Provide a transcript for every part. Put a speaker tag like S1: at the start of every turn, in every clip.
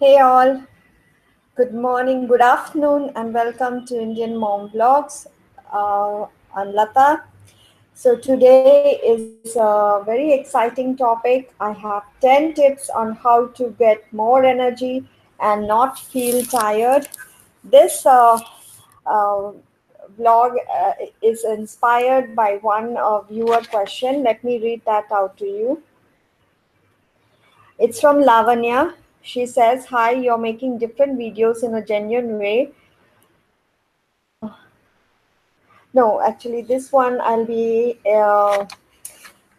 S1: Hey all, good morning, good afternoon, and welcome to Indian Mom Vlogs. I'm Lata. So, today is a very exciting topic. I have 10 tips on how to get more energy and not feel tired. This vlog is inspired by one viewer question. Let me read that out to you. It's from Lavanya. She says, "Hi, you're making different videos in a genuine way. No, actually, this one I'll be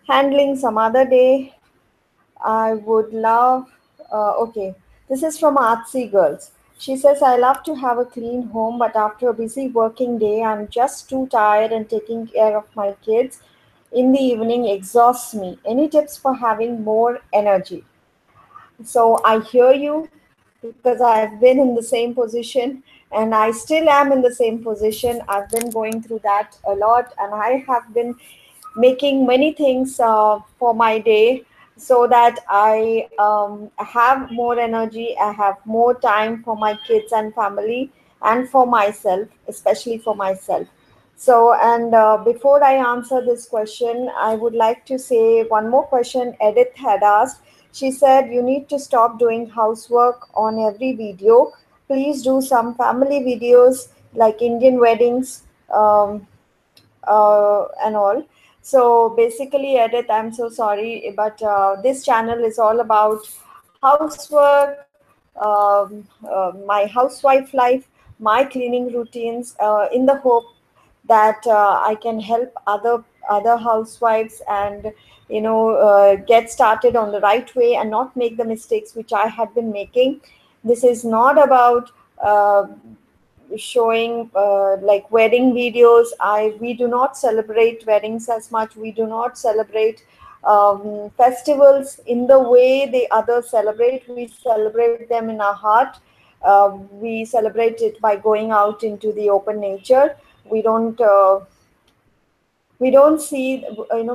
S1: handling some other day. I would love, okay, this is from Artsy Girls. She says, I love to have a clean home, but after a busy working day, I'm just too tired and taking care of my kids in the evening exhausts me. Any tips for having more energy?" So I hear you because I've been in the same position and I still am in the same position. I've been going through that a lot and I have been making many things for my day so that I have more energy, I have more time for my kids and family and for myself, especially for myself. So, and before I answer this question, I would like to say one more question Edith had asked. She said, "You need to stop doing housework on every video. Please do some family videos like Indian weddings and all." So basically, Edith, I'm so sorry, but this channel is all about housework, my housewife life, my cleaning routines, in the hope that I can help other housewives and get started on the right way and not make the mistakes which I had been making. This is not about showing like wedding videos. We do not celebrate weddings as much. We do not celebrate festivals in the way the others celebrate. We celebrate them in our heart. We celebrate it by going out into the open nature. We don't see,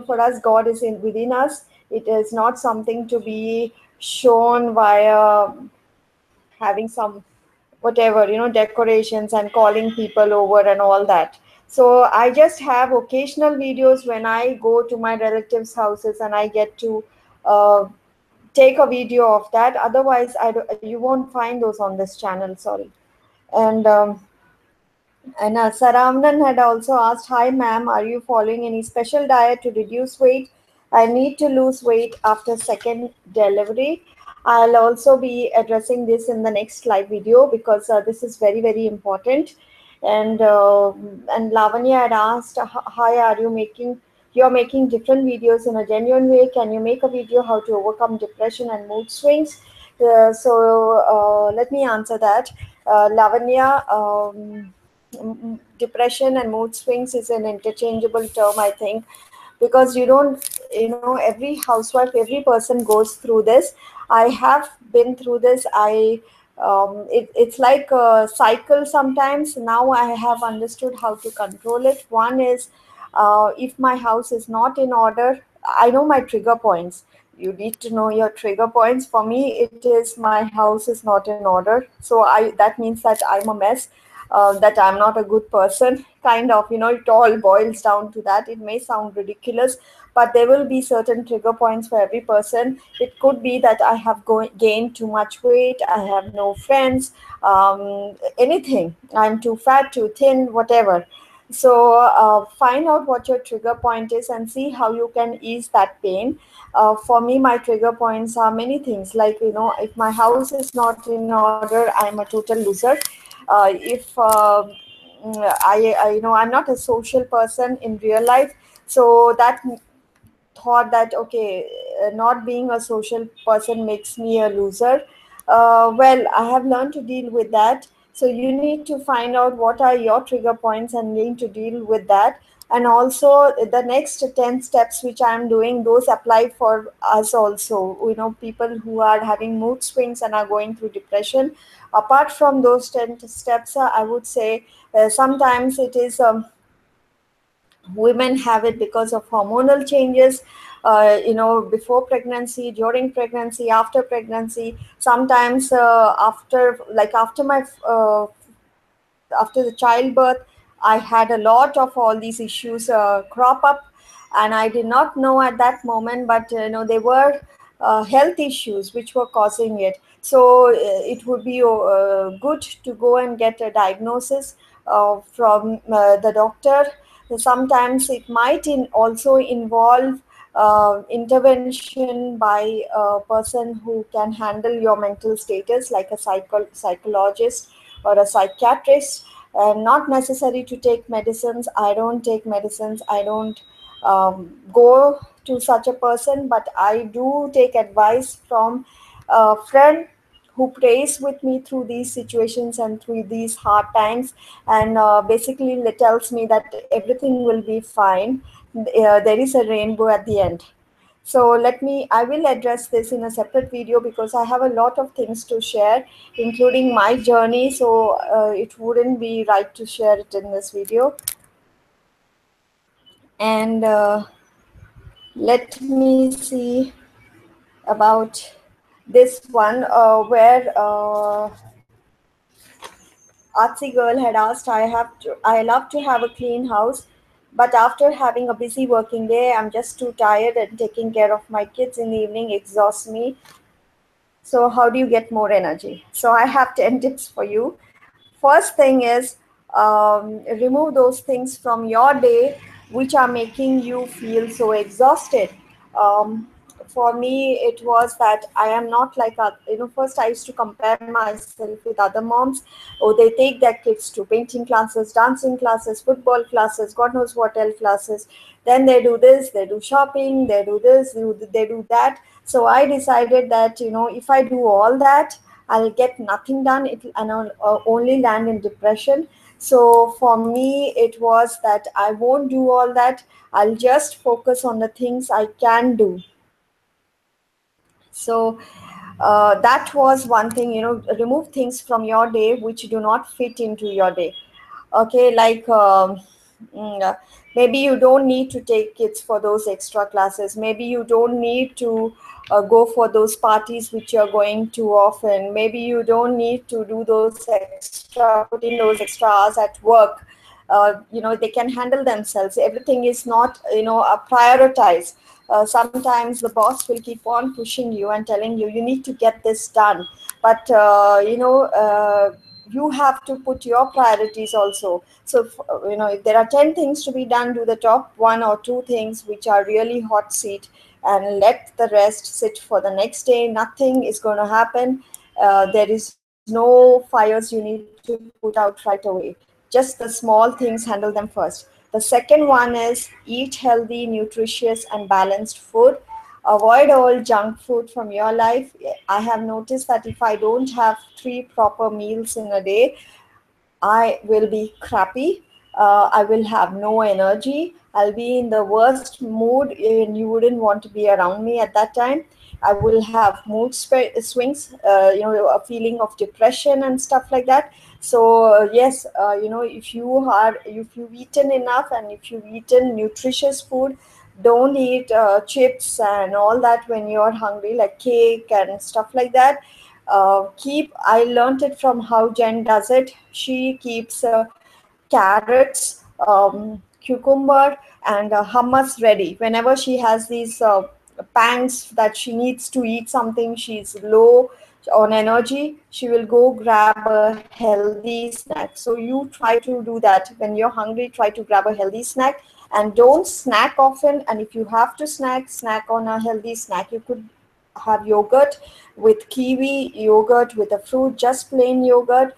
S1: for us God is in within us. It is not something to be shown via having some whatever, decorations and calling people over and all that. So I just have occasional videos when I go to my relatives houses and I get to uh, take a video of that. Otherwise you won't find those on this channel, sorry. And um, and Saravnan had also asked, "Hi, ma'am, are you following any special diet to reduce weight? I need to lose weight after second delivery." I'll also be addressing this in the next live video because this is very, very important. And Lavanya had asked, "Hi, you're making different videos in a genuine way. Can you make a video how to overcome depression and mood swings?" Let me answer that. Lavanya, depression and mood swings is an interchangeable term, I think, because you don't, every housewife, every person goes through this. I have been through this. It's like a cycle sometimes. Now I have understood how to control it. One is, if my house is not in order, I know my trigger points. You need to know your trigger points. For me, it is my house is not in order, so I that means that I'm a mess, that I'm not a good person, kind of, it all boils down to that. It may sound ridiculous, but there will be certain trigger points for every person. It could be that I have gained too much weight, I have no friends, anything, I'm too fat, too thin, whatever. So find out what your trigger point is and see how you can ease that pain. For me, my trigger points are many things, like, if my house is not in order, I'm a total loser. If I'm not a social person in real life, so that thought that, okay, not being a social person makes me a loser. Well, I have learned to deal with that. So you need to find out what are your trigger points and need to deal with that. And also the next 10 steps which I am doing, those apply for us also. People who are having mood swings and are going through depression. Apart from those 10 steps, I would say sometimes it is women have it because of hormonal changes. before pregnancy, during pregnancy, after pregnancy, sometimes after my after the childbirth, I had a lot of all these issues crop up, and I did not know at that moment, but they were health issues which were causing it. So it would be good to go and get a diagnosis from the doctor. Sometimes it might also involve intervention by a person who can handle your mental status, like a psychologist or a psychiatrist. Not necessary to take medicines. I don't take medicines. I don't go to such a person, but I do take advice from a friend who prays with me through these situations and through these hard times, and basically tells me that everything will be fine. There is a rainbow at the end. So I will address this in a separate video because I have a lot of things to share, including my journey. So it wouldn't be right to share it in this video. And let me see about this one where Artsy girl had asked, I love to have a clean house, but after having a busy working day, I'm just too tired, and taking care of my kids in the evening exhausts me. So, how do you get more energy? So, I have 10 tips for you. First thing is, remove those things from your day which are making you feel so exhausted. Um, for me, it was that I am not like, first I used to compare myself with other moms. Oh, they take their kids to painting classes, dancing classes, football classes, God knows what else classes. Then they do this, they do shopping, they do this, they do that. So I decided that, if I do all that, I'll get nothing done. And I'll only land in depression. So for me, it was that I won't do all that. I'll just focus on the things I can do. So that was one thing, remove things from your day which do not fit into your day. Okay, like maybe you don't need to take kids for those extra classes. Maybe you don't need to go for those parties which you're going too often. Maybe you don't need to do those put in those extra hours at work. They can handle themselves. Everything is not a prioritize. Sometimes the boss will keep on pushing you and telling you need to get this done, but you have to put your priorities also. So if there are 10 things to be done, do the top one or two things which are really hot seat, and let the rest sit for the next day. Nothing is going to happen. There is no fires you need to put out right away. Just the small things, handle them first. The second one is eat healthy, nutritious, and balanced food. Avoid all junk food from your life. I have noticed that if I don't have 3 proper meals in a day, I will be crappy. I will have no energy. I'll be in the worst mood, and you wouldn't want to be around me at that time. I will have swings, a feeling of depression and stuff like that. So yes, if you've eaten enough and if you've eaten nutritious food, don't eat chips and all that when you're hungry, like cake and stuff like that. I learned it from how Jen does it. She keeps carrots, cucumber, and hummus ready whenever she has these pangs that she needs to eat something. She's low on energy, she will go grab a healthy snack. So you try to do that when you're hungry. Try to grab a healthy snack, and don't snack often. And if you have to snack on a healthy snack. You could have yogurt with kiwi, yogurt with a fruit, just plain yogurt.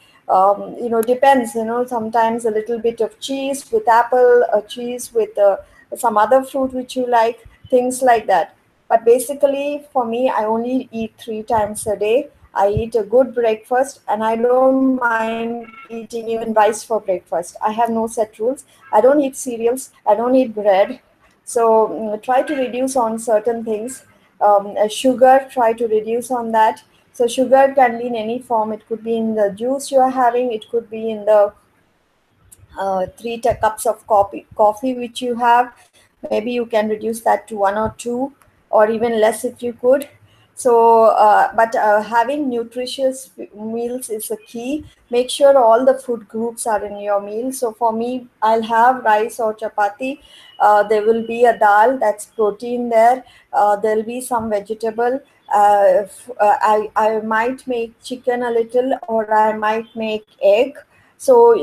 S1: Depends. Sometimes a little bit of cheese with apple, a cheese with some other fruit which you like, things like that. But basically, for me, I only eat 3 times a day. I eat a good breakfast, and I don't mind eating even rice for breakfast. I have no set rules. I don't eat cereals. I don't eat bread. So try to reduce on certain things. Sugar, try to reduce on that. So sugar can be in any form. It could be in the juice you are having. It could be in the 3 cups of coffee which you have. Maybe you can reduce that to one or two, or even less if you could. So but having nutritious meals is a key. Make sure all the food groups are in your meal. So for me, I'll have rice or chapati. There will be a dal, that's protein there. There'll be some vegetable. I might make chicken a little, or I might make egg. So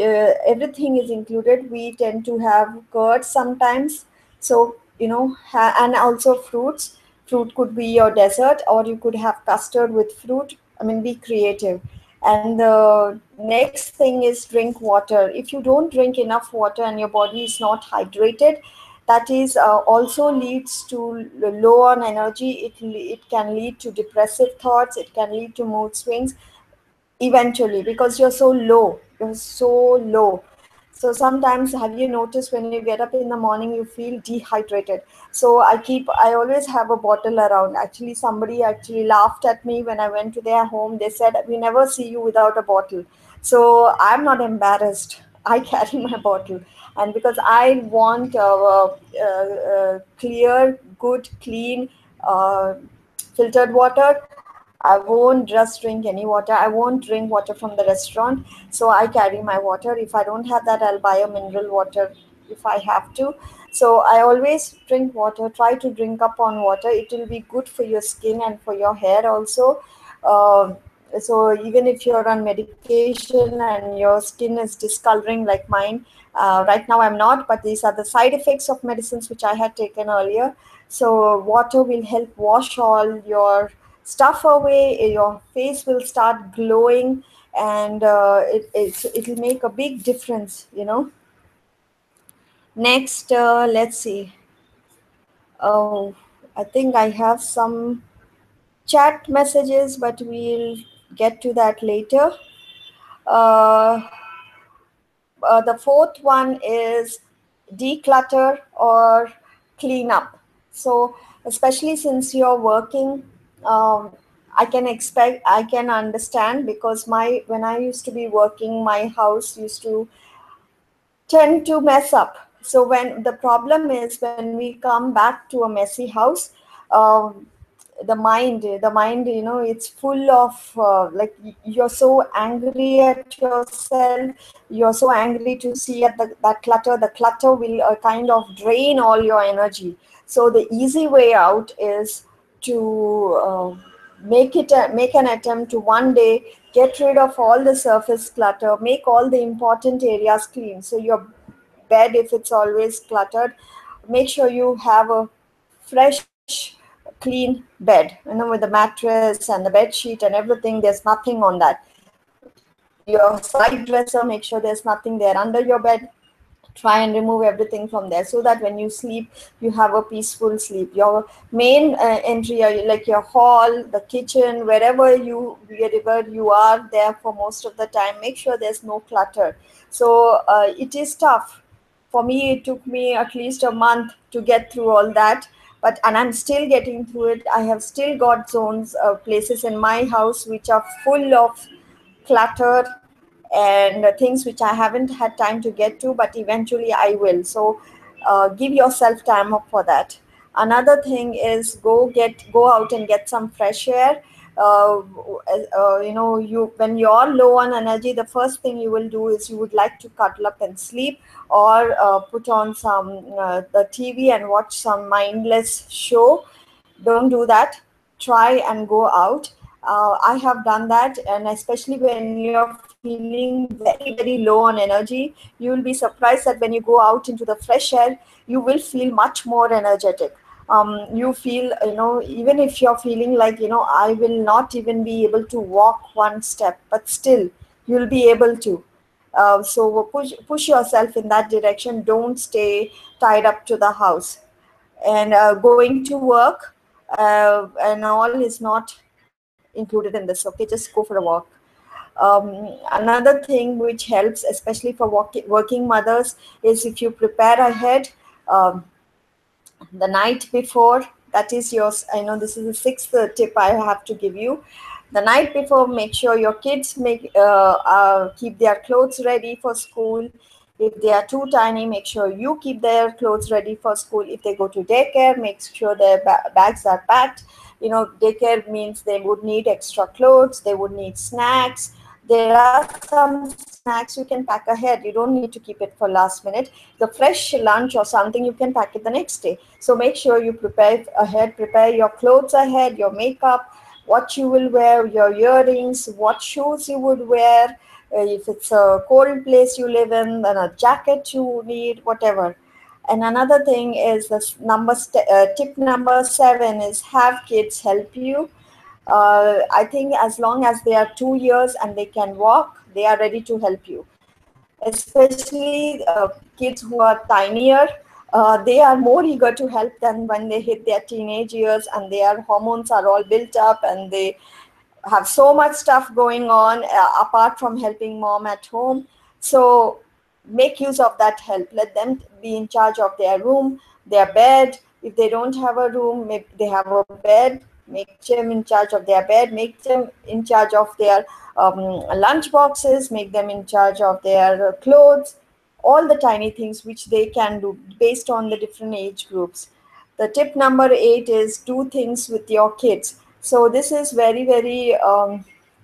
S1: everything is included. We tend to have curd sometimes. So and also fruits. Fruit could be your dessert, or you could have custard with fruit. I mean, be creative. And the next thing is drink water. If you don't drink enough water and your body is not hydrated, that is also leads to low on energy. It can lead to depressive thoughts, it can lead to mood swings eventually, because you're so low. So sometimes, have you noticed, when you get up in the morning you feel dehydrated? So I always have a bottle around. Actually, somebody actually laughed at me when I went to their home. They said, we never see you without a bottle. So I'm not embarrassed. I carry my bottle. And because I want clear, good, clean, filtered water, I won't just drink any water. I won't drink water from the restaurant. So I carry my water. If I don't have that, I'll buy a mineral water if I have to. So I always drink water. Try to drink up on water. It will be good for your skin and for your hair also. Um so even if you're on medication and your skin is discoloring like mine, right now I'm not, but these are the side effects of medicines which I had taken earlier. So water will help wash all your stuff away. Your face will start glowing, and it'll make a big difference. Next, let's see. Oh, I think I have some chat messages, but we'll get to that later. uh, the fourth one is declutter or clean up. So especially since you're working, I can understand, because my when I used to be working, my house used to tend to mess up. So when the problem is, when we come back to a messy house, um, the mind, it's full of you're so angry at yourself. You're so angry to see at that clutter. The clutter will kind of drain all your energy. So the easy way out is to make an attempt to one day get rid of all the surface clutter, make all the important areas clean. So your bed, if it's always cluttered, make sure you have a fresh, clean bed, with the mattress and the bed sheet and everything. There's nothing on that. Your side dresser, make sure there's nothing there under your bed. Try and remove everything from there, so that when you sleep, you have a peaceful sleep. Your main entry, like your hall, the kitchen, wherever you are there for most of the time, make sure there's no clutter. So it is tough. For me, it took me at least a month to get through all that, and I'm still getting through it. I have still got zones, places in my house which are full of clutter and things which I haven't had time to get to, but eventually I will. So give yourself time up for that. Another thing is, go out and get some fresh air. You when you're low on energy, the first thing you will do is you would like to cuddle up and sleep, or put on some the TV and watch some mindless show. Don't do that. Try and go out. I have done that, and especially when you're feeling very, very low on energy, you will be surprised that when you go out into the fresh air, you will feel much more energetic. You feel, even if you're feeling like, I will not even be able to walk one step, but still you'll be able to. So push yourself in that direction. Don't stay tied up to the house. And going to work and all is not included in this. Okay, just go for a walk. Another thing which helps, especially for working mothers, is if you prepare ahead, um, the night before. That is yours. I know this is the sixth tip I have to give you. The night before, make sure your kids keep their clothes ready for school. If they are too tiny, make sure you keep their clothes ready for school. If they go to daycare, make sure their bags are packed. Daycare means they would need extra clothes, they would need snacks. There are some snacks you can pack ahead. You don't need to keep it for last minute. The fresh lunch or something, you can pack it the next day. So make sure you prepare ahead, prepare your clothes ahead, your makeup, what you will wear, your earrings, what shoes you would wear. If it's a cold place you live in, then a jacket you need, whatever. And another thing is this tip number 7 is have kids help you. I think as long as they are 2 years and they can walk, they are ready to help you. Especially kids who are tinier, they are more eager to help than when they hit their teenage years and their hormones are all built up and they have so much stuff going on apart from helping mom at home. So make use of that help. Let them be in charge of their room, their bed. If they don't have a room, maybe they have a bed, make them in charge of their bed, make them in charge of their lunch boxes, make them in charge of their clothes, all the tiny things which they can do based on the different age groups. The tip number 8 is do things with your kids. So this is very, very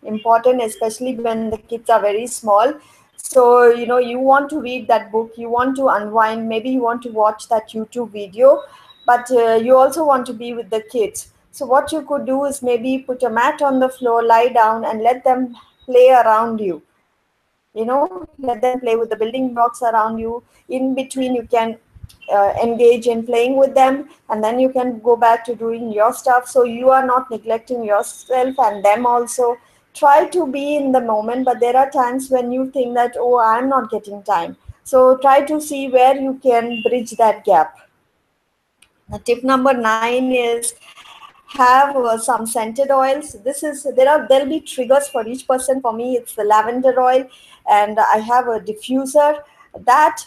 S1: important, especially when the kids are very small. So, you want to read that book, you want to unwind, maybe you want to watch that YouTube video, but you also want to be with the kids. So what you could do is maybe put a mat on the floor, lie down, and let them play around you. Let them play with the building blocks around you. In between, you can engage in playing with them, and then you can go back to doing your stuff, so you are not neglecting yourself and them also. Try to be in the moment, but there are times when you think that, oh, I'm not getting time. So try to see where you can bridge that gap. Tip number 9 is have some scented oils. There'll be triggers for each person. For me, it's the lavender oil, and I have a diffuser that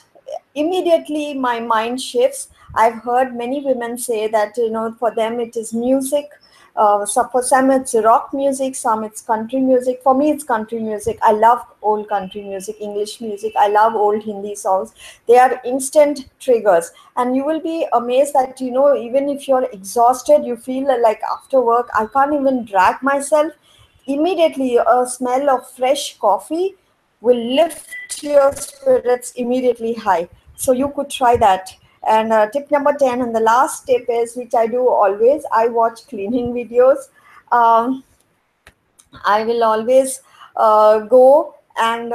S1: immediately my mind shifts. I've heard many women say that for them it is music. So for some it's rock music, some it's country music. For me, it's country music. I love old country music, English music. I love old Hindi songs. They are instant triggers, and you will be amazed that even if you're exhausted, you feel like after work I can't even drag myself. Immediately, a smell of fresh coffee will lift your spirits immediately high. So you could try that. And tip number 10, and the last tip is, which I do always, I watch cleaning videos. um, I will always go and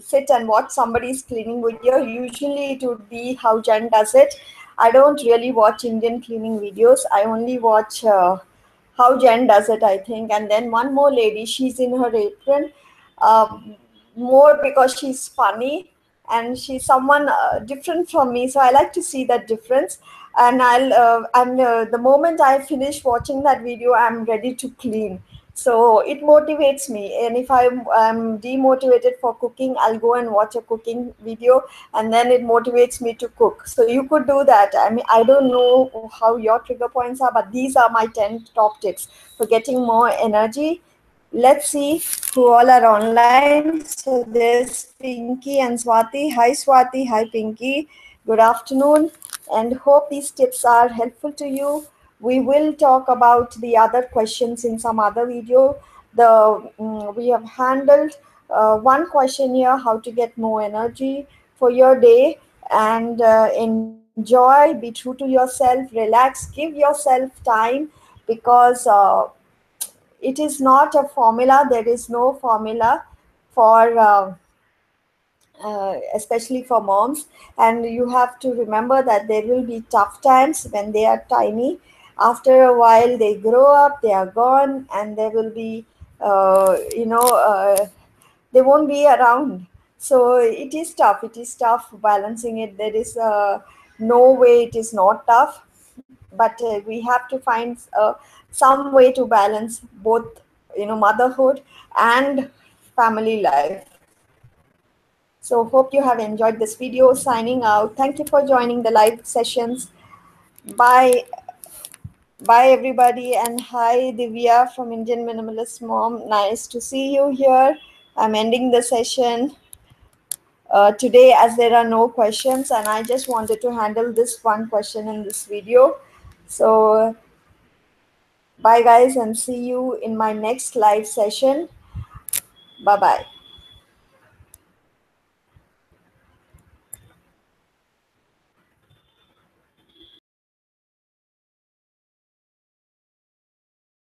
S1: sit and watch somebody's cleaning video. Usually it would be how Jen does it. I don't really watch Indian cleaning videos. I only watch how Jen does it, I think. And then one more lady, she's in her apron, more because she's funny and she's someone different from me. So I like to see that difference. And the moment I finish watching that video, I'm ready to clean. So it motivates me. And if I'm demotivated for cooking, I'll go and watch a cooking video, and then it motivates me to cook. So you could do that. I mean, I don't know how your trigger points are, but these are my 10 top tips for getting more energy. Let's see who all are online. So there's Pinky and Swati. Hi Swati, hi Pinky. Good afternoon, and hope these tips are helpful to you. We will talk about the other questions in some other video. We have handled one question here: how to get more energy for your day. And enjoy, be true to yourself, relax, give yourself time, because it is not a formula. There is no formula for especially for moms. And you have to remember that there will be tough times when they are tiny. After a while they grow up, they are gone, and there will be they won't be around. So it is tough balancing it. There is no way it is not tough, but we have to find some way to balance both, motherhood and family life. So hope you have enjoyed this video. Signing out. Thank you for joining the live sessions. Bye. Bye everybody, and hi Divya from Indian Minimalist Mom. Nice to see you here. I'm ending the session. today, as there are no questions, and I just wanted to handle this one question in this video. So bye guys, and see you in my next live session. Bye bye.